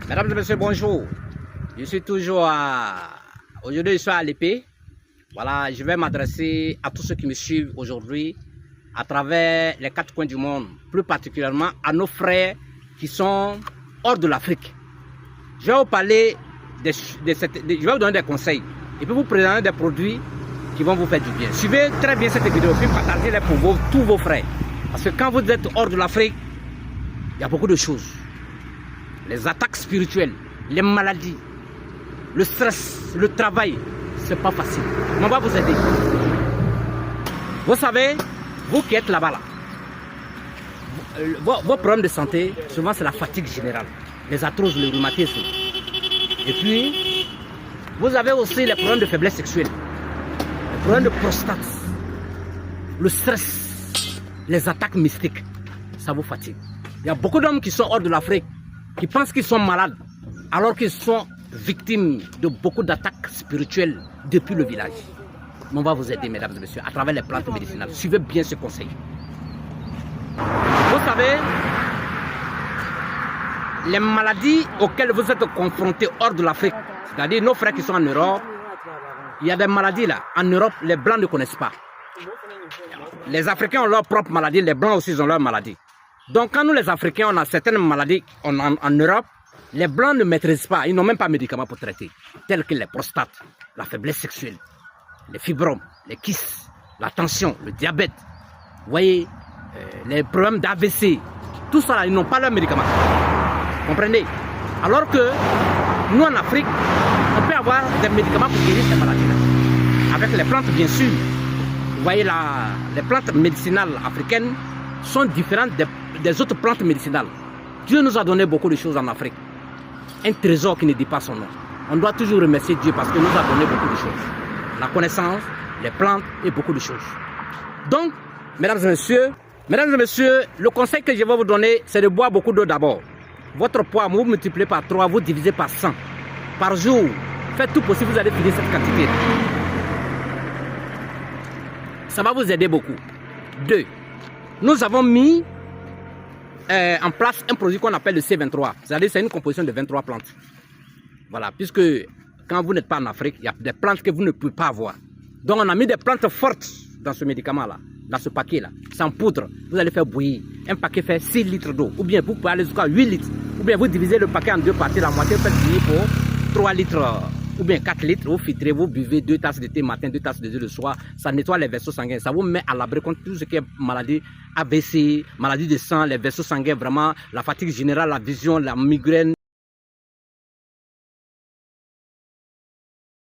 Mesdames et messieurs, bonjour. Je suis toujours à... Aujourd'hui, je suis à l'épée. Voilà, je vais m'adresser à tous ceux qui me suivent aujourd'hui à travers les quatre coins du monde, plus particulièrement à nos frères qui sont hors de l'Afrique. Je vais vous parler, je vais vous donner des conseils et puis vous présenter des produits qui vont vous faire du bien. Suivez très bien cette vidéo, puis partagez-les pour tous vos frères. Parce que quand vous êtes hors de l'Afrique, il y a beaucoup de choses. Les attaques spirituelles, les maladies, le stress, le travail, c'est pas facile. Mais on va vous aider. Vous savez, vous qui êtes là-bas, vos problèmes de santé, souvent c'est la fatigue générale, les arthroses, le rhumatisme. Et puis, vous avez aussi les problèmes de faiblesse sexuelle, les problèmes de prostate, le stress, les attaques mystiques, ça vous fatigue. Il y a beaucoup d'hommes qui sont hors de l'Afrique, qui pensent qu'ils sont malades, alors qu'ils sont victimes de beaucoup d'attaques spirituelles depuis le village. Mais on va vous aider, mesdames et messieurs, à travers les plantes médicinales. Suivez bien ce conseil. Vous savez, les maladies auxquelles vous êtes confrontés hors de l'Afrique, c'est-à-dire nos frères qui sont en Europe, il y a des maladies là. En Europe, les Blancs ne connaissent pas. Les Africains ont leur propre maladie, les Blancs aussi ont leur maladie. Donc quand nous les Africains, on a certaines maladies en Europe, les Blancs ne maîtrisent pas, ils n'ont même pas de médicaments pour traiter, tels que les prostates, la faiblesse sexuelle, les fibromes, les kystes, la tension, le diabète, vous voyez, les problèmes d'AVC, tout ça là, ils n'ont pas leurs médicaments. Comprenez? Alors que nous en Afrique, on peut avoir des médicaments pour guérir ces maladies-là. Avec les plantes bien sûr. Vous voyez les plantes médicinales africaines sont différentes des autres plantes médicinales. Dieu nous a donné beaucoup de choses en Afrique. Un trésor qui ne dit pas son nom. On doit toujours remercier Dieu parce qu'il nous a donné beaucoup de choses. La connaissance, les plantes et beaucoup de choses. Donc, mesdames et messieurs, le conseil que je vais vous donner, c'est de boire beaucoup d'eau d'abord. Votre poids, vous multipliez par 3, vous divisez par 100. Par jour, faites tout possible, vous allez finir cette quantité. Ça va vous aider beaucoup. 2. Nous avons mis en place un produit qu'on appelle le C23. C'est-à-dire c'est une composition de 23 plantes. Voilà, puisque quand vous n'êtes pas en Afrique, il y a des plantes que vous ne pouvez pas avoir. Donc on a mis des plantes fortes dans ce médicament-là, dans ce paquet-là. C'est en poudre. Vous allez faire bouillir. Un paquet fait 6 litres d'eau. Ou bien vous pouvez aller jusqu'à 8 litres. Ou bien vous divisez le paquet en deux parties. La moitié, vous faites bouillir pour 3 litres ou bien 4 litres. Vous filtrez, vous buvez 2 tasses de thé matin, 2 tasses de thé le soir. Ça nettoie les vaisseaux sanguins. Ça vous met à l'abri contre tout ce qui est maladie AVC, maladie de sang, les vaisseaux sanguins, vraiment, la fatigue générale, la vision, la migraine.